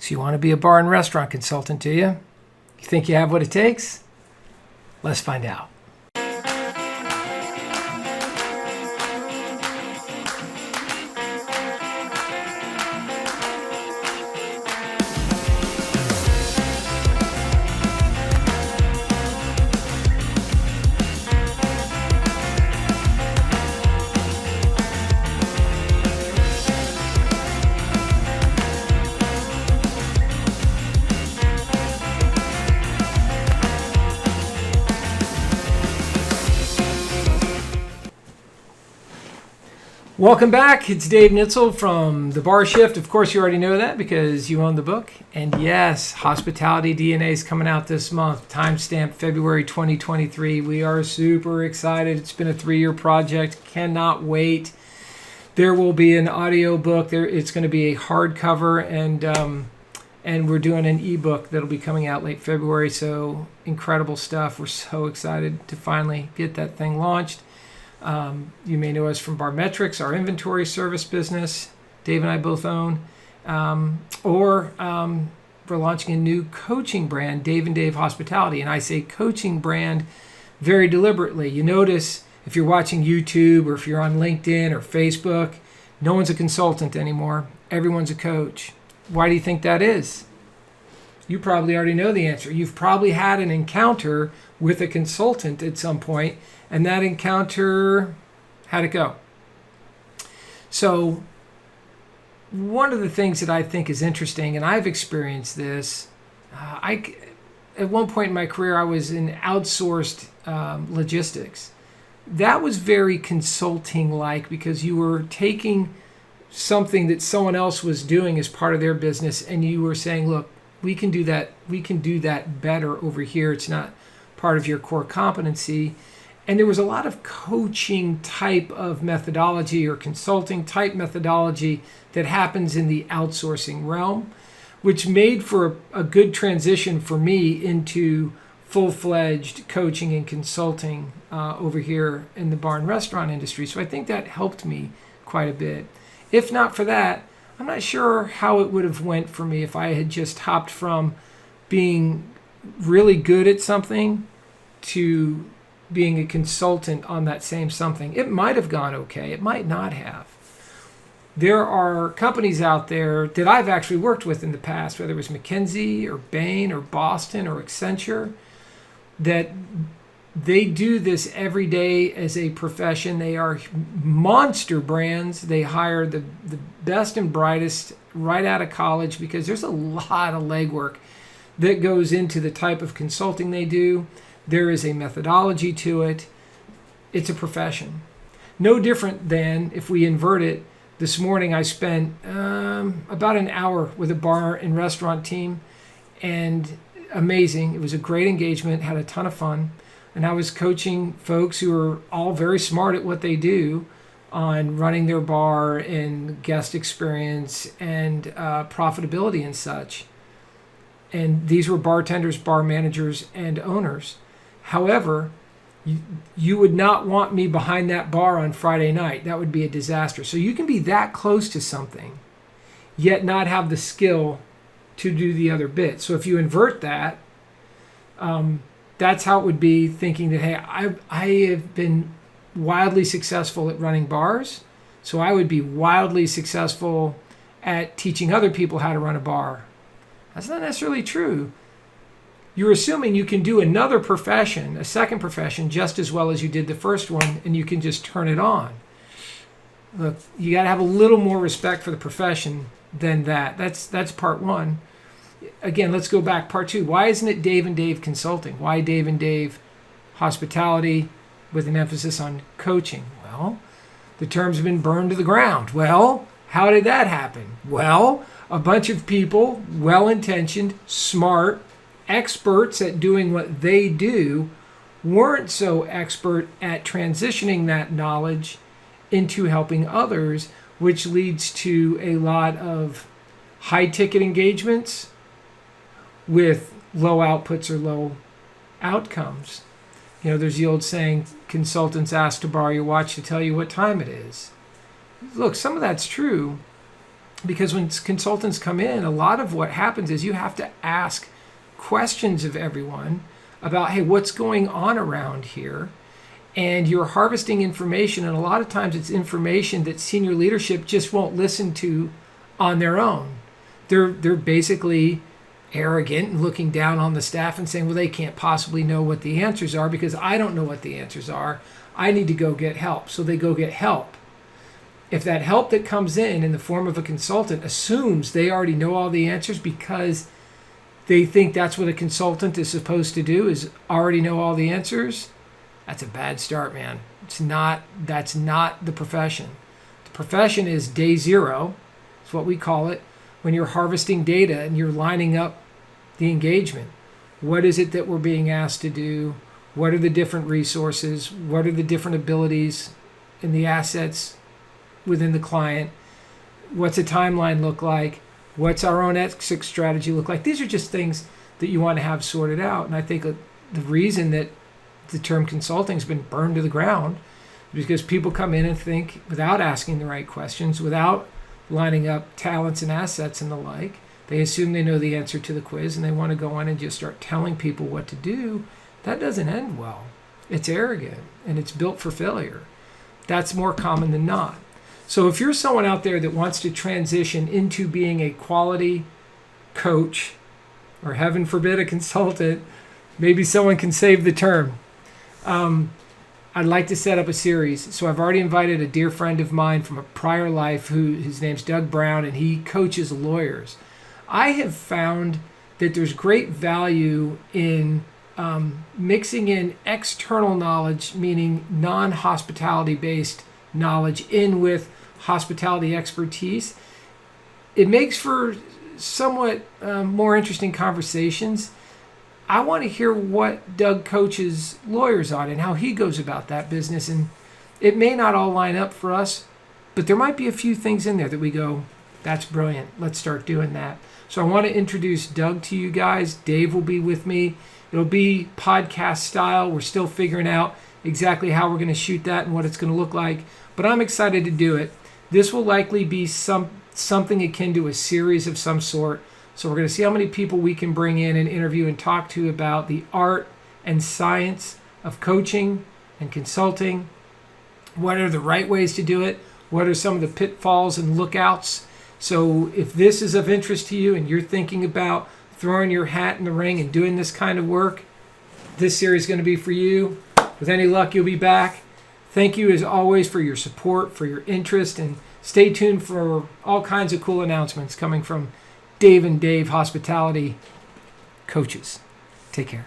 So you want to be a bar and restaurant consultant, do you? You think you have what it takes? Let's find out. Welcome back. It's Dave Nitzel from The Bar Shift. Of course, you already know that because you own the book. And yes, Hospitality DNA is coming out this month. Timestamp February 2023. We are super excited. It's been a 3-year project. Cannot wait. There will be an audio book. It's going to be a hardcover, and we're doing an ebook that'll be coming out late February. So incredible stuff. We're so excited to finally get that thing launched. You may know us from Barmetrics, our inventory service business. Dave and I both own. Or we're launching a new coaching brand, Dave and Dave Hospitality. And I say coaching brand very deliberately. You notice if you're watching YouTube or if you're on LinkedIn or Facebook, no one's a consultant anymore. Everyone's a coach. Why do you think that is? You probably already know the answer. You've probably had an encounter with a consultant at some point, and that encounter, how'd it go? So one of the things that I think is interesting, and I've experienced this, at one point in my career, I was in outsourced logistics. That was very consulting-like because you were taking something that someone else was doing as part of their business, and you were saying, look, we can do that better over here. It's not part of your core competency. And there was a lot of coaching type of methodology or consulting type methodology that happens in the outsourcing realm, which made for a good transition for me into full-fledged coaching and consulting over here in the bar and restaurant industry. So I think that helped me quite a bit. If not for that, I'm not sure how it would have went for me if I had just hopped from being really good at something to being a consultant on that same something. It might have gone okay. It might not have. There are companies out there that I've actually worked with in the past, whether it was McKinsey or Bain or Boston or Accenture, that they do this every day as a profession. They are monster brands. They hire the best and brightest right out of college because there's a lot of legwork that goes into the type of consulting they do. There is a methodology to it. It's a profession. No different than if we invert it. This morning I spent about an hour with a bar and restaurant team, and amazing. It was a great engagement, had a ton of fun. And I was coaching folks who are all very smart at what they do on running their bar and guest experience and profitability and such. And these were bartenders, bar managers, and owners. However, you would not want me behind that bar on Friday night. That would be a disaster. So you can be that close to something, yet not have the skill to do the other bit. So if you invert that, that's how it would be, thinking that, hey, I have been wildly successful at running bars, so I would be wildly successful at teaching other people how to run a bar. That's not necessarily true. You're assuming you can do another profession, a second profession, just as well as you did the first one, and you can just turn it on. Look, you got to have a little more respect for the profession than that. That's part one. Again, let's go back. Part two, why isn't it Dave and Dave Consulting? Why Dave and Dave Hospitality with an emphasis on coaching? Well, the terms have been burned to the ground. Well, how did that happen? Well, a bunch of people, well-intentioned, smart, experts at doing what they do, weren't so expert at transitioning that knowledge into helping others, which leads to a lot of high-ticket engagements with low outputs or low outcomes. You know, there's the old saying, consultants ask to borrow your watch to tell you what time it is. Look, some of that's true, Because when consultants come in, a lot of what happens is you have to ask questions of everyone about, hey, what's going on around here? And you're harvesting information, and a lot of times it's information that senior leadership just won't listen to on their own. They're basically arrogant and looking down on the staff and saying, well, they can't possibly know what the answers are because I don't know what the answers are. I need to go get help. So they go get help. If that help that comes in the form of a consultant assumes they already know all the answers because they think that's what a consultant is supposed to do, is already know all the answers, that's a bad start, man. That's not the profession. The profession is day zero. It's what we call it, when you're harvesting data and you're lining up the engagement. What is it that we're being asked to do? What are the different resources? What are the different abilities in the assets within the client? What's a timeline look like? What's our own exit strategy look like? These are just things that you want to have sorted out. And I think the reason that the term consulting has been burned to the ground is because people come in and think without asking the right questions, without lining up talents and assets and the like. They assume they know the answer to the quiz and they want to go on and just start telling people what to do. That doesn't end well. It's arrogant and it's built for failure. That's more common than not. So if you're someone out there that wants to transition into being a quality coach, or heaven forbid a consultant, maybe someone can save the term. I'd like to set up a series. So I've already invited a dear friend of mine from a prior life his name's Doug Brown, and he coaches lawyers. I have found that there's great value in mixing in external knowledge, meaning non-hospitality based knowledge, in with hospitality expertise. It makes for somewhat more interesting conversations. I want to hear what Doug coaches lawyers on and how he goes about that business. And it may not all line up for us, but there might be a few things in there that we go, that's brilliant. Let's start doing that. So I want to introduce Doug to you guys. Dave will be with me. It'll be podcast style. We're still figuring out exactly how we're going to shoot that and what it's going to look like, but I'm excited to do it. This will likely be something akin to a series of some sort. So we're going to see how many people we can bring in and interview and talk to about the art and science of coaching and consulting. What are the right ways to do it? What are some of the pitfalls and lookouts? So if this is of interest to you and you're thinking about throwing your hat in the ring and doing this kind of work, this series is going to be for you. With any luck, you'll be back. Thank you as always for your support, for your interest, and stay tuned for all kinds of cool announcements coming from Dave and Dave Hospitality Coaches. Take care.